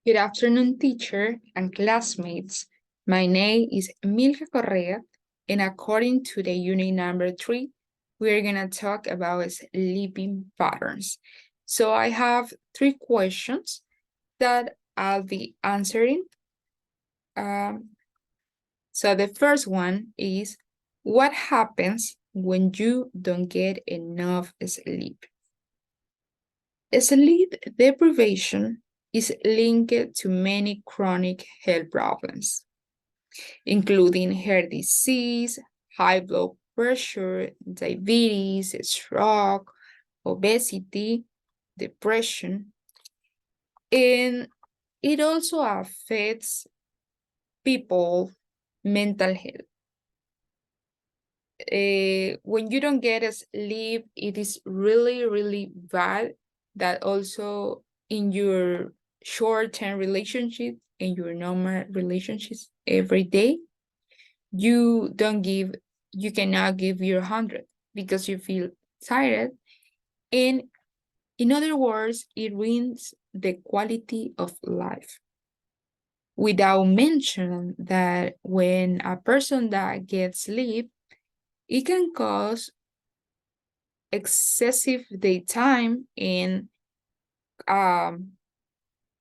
Good afternoon, teacher and classmates. My name is Milka Correa, and according to the unit number 3, we're going to talk about sleeping patterns. So I have 3 questions that I'll be answering. So the first one is, what happens when you don't get enough sleep? Sleep deprivation is linked to many chronic health problems, including heart disease, high blood pressure, diabetes, stroke, obesity, depression, and it also affects people mental health. When you don't get sleep, it is really, really bad. That also in your short-term relationship and your normal relationships every day, you don't give, you cannot give your 100 because you feel tired. And in other words, it ruins the quality of life. Without mention that when a person that gets sleep, it can cause excessive daytime and um,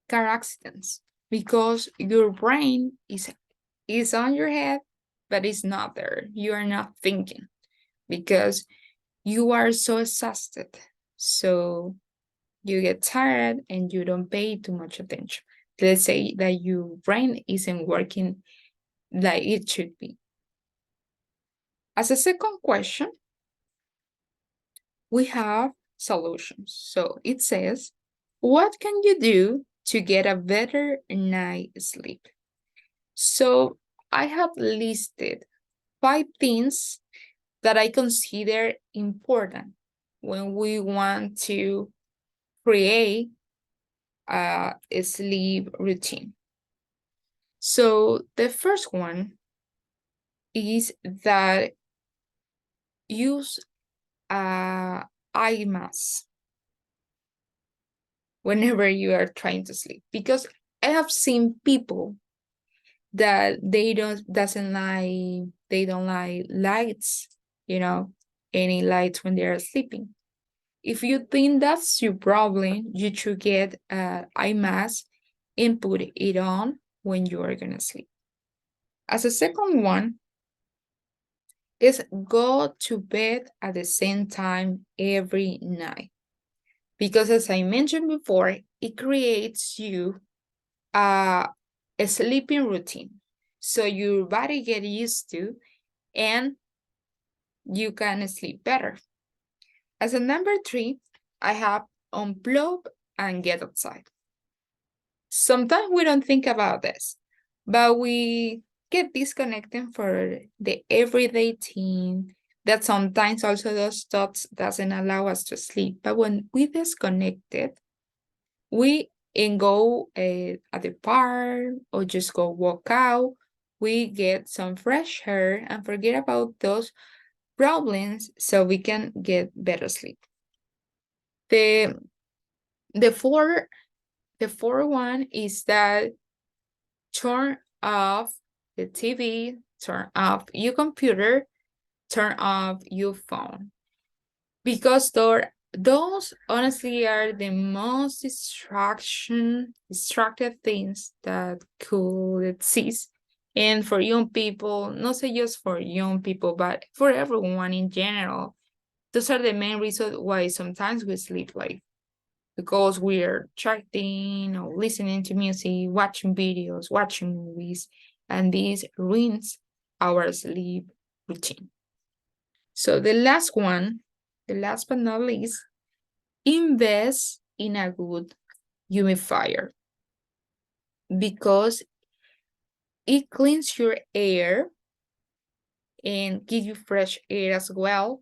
car accidents because your brain is on your head, but it's not there. You are not thinking because you are so exhausted. So you get tired and you don't pay too much attention. Let's say that your brain isn't working like it should be. As a second question, we have solutions. So it says, what can you do to get a better night's sleep? So I have listed 5 things that I consider important when we want to create a sleep routine. So the first one is that use a eye mask whenever you are trying to sleep, because I have seen people that they don't like lights, any lights when they are sleeping. If you think that's your problem, you should get an eye mask and put it on when you are gonna sleep. As a second one is go to bed at the same time every night. Because as I mentioned before, it creates you a sleeping routine. So your body get used to and you can sleep better. As a number 3, I have unplug and get outside. Sometimes we don't think about this, but we get disconnected for the everyday thing that sometimes also those thoughts doesn't allow us to sleep. But when we disconnected, we and go at the park or just go walk out, we get some fresh air and forget about those problems so we can get better sleep. The the four the fourth one is that turn off the TV, turn off your computer, turn off your phone. Because those honestly are the most distracted things that could exist. And for young people, not say just for young people, but for everyone in general, those are the main reasons why sometimes we sleep late. Because we're chatting or listening to music, watching videos, watching movies, and this ruins our sleep routine. So the last but not least, invest in a good humidifier because it cleans your air and gives you fresh air as well.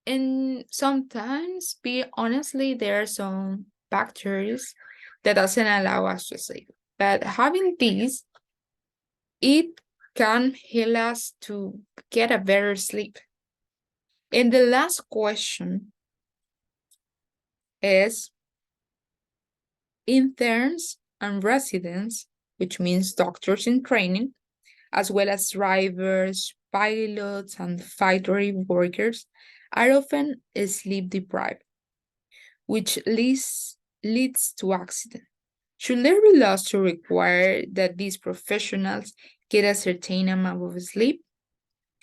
And sometimes, be honestly, there are some bacteria that doesn't allow us to sleep. But having this, it can help us to get a better sleep. And the last question is, in terms and residents, which means doctors in training, as well as drivers, pilots, and factory workers, are often sleep deprived, which leads to accidents. Should there be laws to require that these professionals get a certain amount of sleep?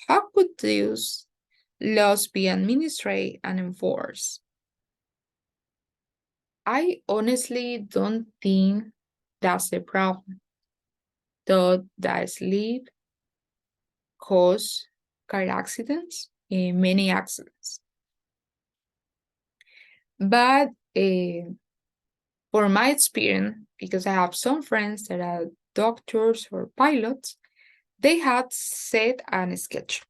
How could these laws be administered and enforced? I honestly don't think that's the problem, though that sleep cause car accidents and many accidents. But for my experience, because I have some friends that are doctors or pilots, they had set an schedule.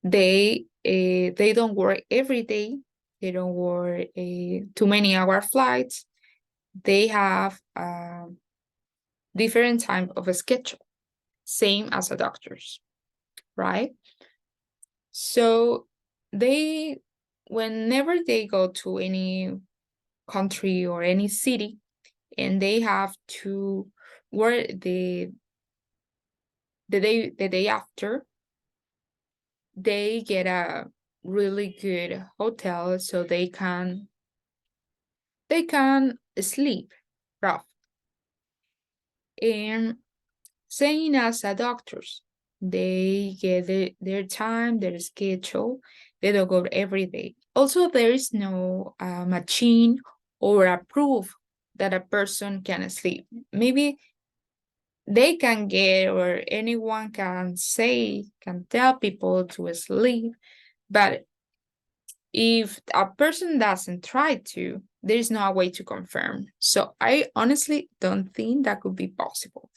They don't work every day. They don't work too many hour flights. They have a different time of a schedule, same as a doctor's, right? So they, whenever they go to any country or any city, and they have to work the day after, they get a really good hotel so they can sleep rough. And same as a doctors, they get their time, their schedule. They don't go every day. Also, there is no machine or a proof that a person can sleep. Maybe they can get, or anyone can say, can tell people to sleep, but if a person doesn't try to, there is no way to confirm. So I honestly don't think that could be possible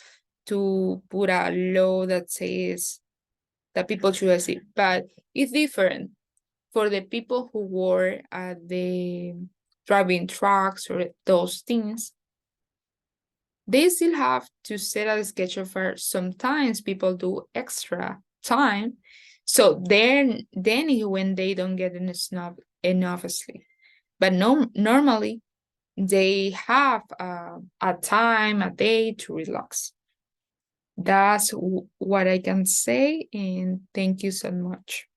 to put a law that says that people should sleep. But it's different for the people who work at the driving trucks or those things. They still have to set a schedule for, sometimes people do extra time. So then is when they don't get enough sleep. But no, normally they have a time a day to relax. That's what I can say, and thank you so much.